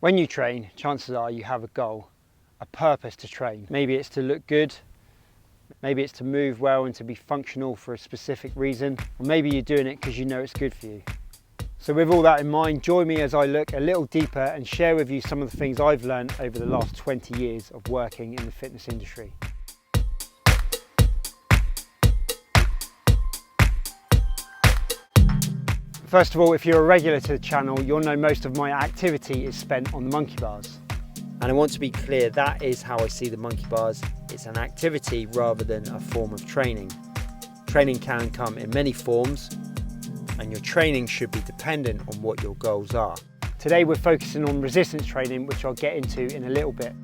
When you train, chances are you have a goal, a purpose to train. Maybe it's to look good, maybe it's to move well and to be functional for a specific reason, or maybe you're doing it because you know it's good for you. So with all that in mind, join me as I look a little deeper and share with you some of the things I've learned over the last 20 years of working in the fitness industry. First of all, if you're a regular to the channel, you'll know most of my activity is spent on the monkey bars. And I want to be clear, that is how I see the monkey bars. It's an activity rather than a form of training. Training can come in many forms, and your training should be dependent on what your goals are. Today we're focusing on resistance training, which I'll get into in a little bit.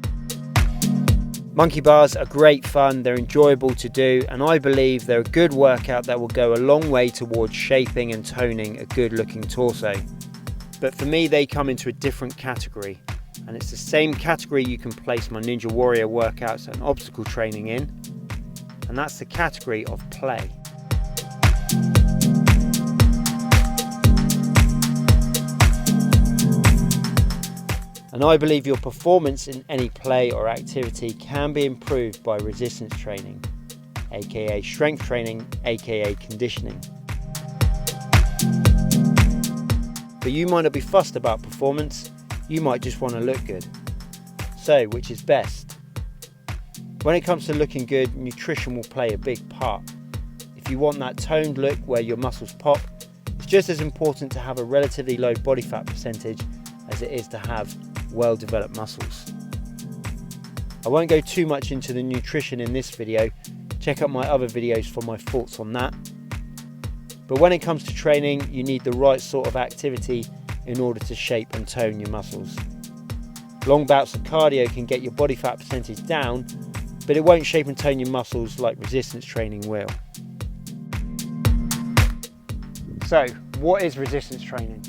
Monkey bars are great fun, they're enjoyable to do, and I believe they're a good workout that will go a long way towards shaping and toning a good looking torso. But for me, they come into a different category, and it's the same category you can place my Ninja Warrior workouts and obstacle training in, and that's the category of play. And I believe your performance in any play or activity can be improved by resistance training, aka strength training, aka conditioning. But you might not be fussed about performance, you might just want to look good. So, which is best? When it comes to looking good, nutrition will play a big part. If you want that toned look where your muscles pop, it's just as important to have a relatively low body fat percentage as it is to have well-developed muscles. I won't go too much into the nutrition in this video, check out my other videos for my thoughts on that. But when it comes to training, you need the right sort of activity in order to shape and tone your muscles. Long bouts of cardio can get your body fat percentage down, but it won't shape and tone your muscles like resistance training will. So, what is resistance training?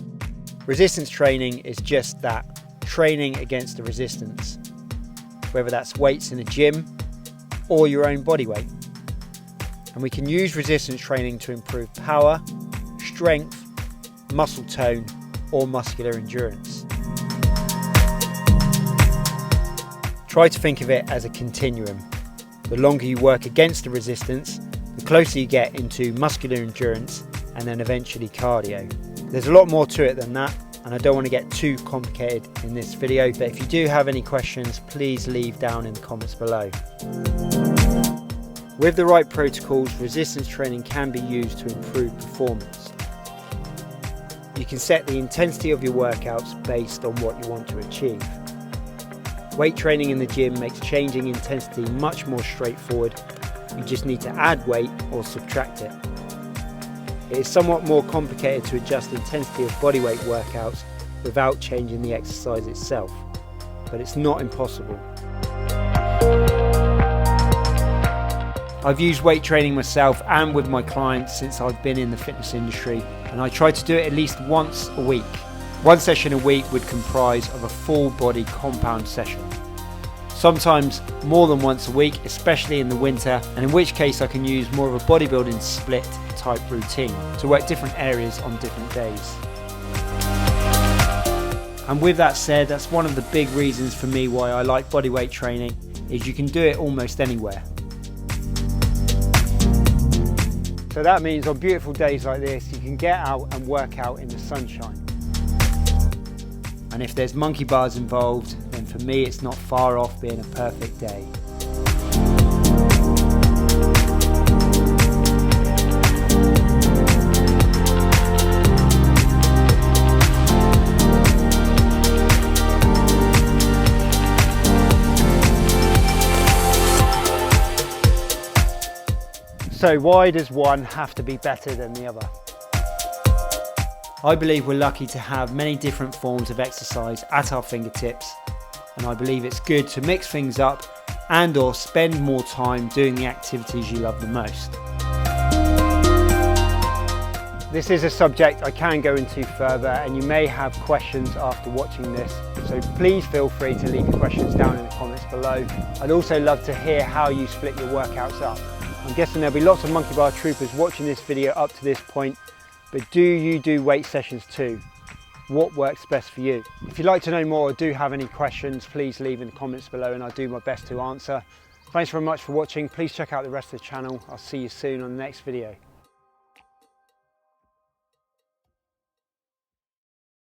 Resistance training is just that. Training against the resistance, whether that's weights in a gym or your own body weight. And we can use resistance training to improve power, strength, muscle tone, or muscular endurance. Try to think of it as a continuum. The longer you work against the resistance, the closer you get into muscular endurance and then eventually cardio. There's a lot more to it than that, and I don't want to get too complicated in this video, but if you do have any questions, please leave down in the comments below. With the right protocols, resistance training can be used to improve performance. You can set the intensity of your workouts based on what you want to achieve. Weight training in the gym makes changing intensity much more straightforward. You just need to add weight or subtract it. It is somewhat more complicated to adjust the intensity of bodyweight workouts without changing the exercise itself, but it's not impossible. I've used weight training myself and with my clients since I've been in the fitness industry, and I try to do it at least once a week. One session a week would comprise of a full body compound session. Sometimes more than once a week, especially in the winter, and in which case I can use more of a bodybuilding split type routine to work different areas on different days. And with that said, that's one of the big reasons for me why I like bodyweight training, is you can do it almost anywhere. So that means on beautiful days like this, you can get out and work out in the sunshine. And if there's monkey bars involved, then for me it's not far off being a perfect day. So why does one have to be better than the other? I believe we're lucky to have many different forms of exercise at our fingertips, and I believe it's good to mix things up and or spend more time doing the activities you love the most. This is a subject I can go into further, and you may have questions after watching this, so please feel free to leave your questions down in the comments below. I'd also love to hear how you split your workouts up. I'm guessing there'll be lots of monkey bar troopers watching this video up to this point, but do you do weight sessions too? what works best for you. If you'd like to know more or do have any questions, please leave in the comments below and I'll do my best to answer. Thanks very much for watching. Please check out the rest of the channel. I'll see you soon on the next video.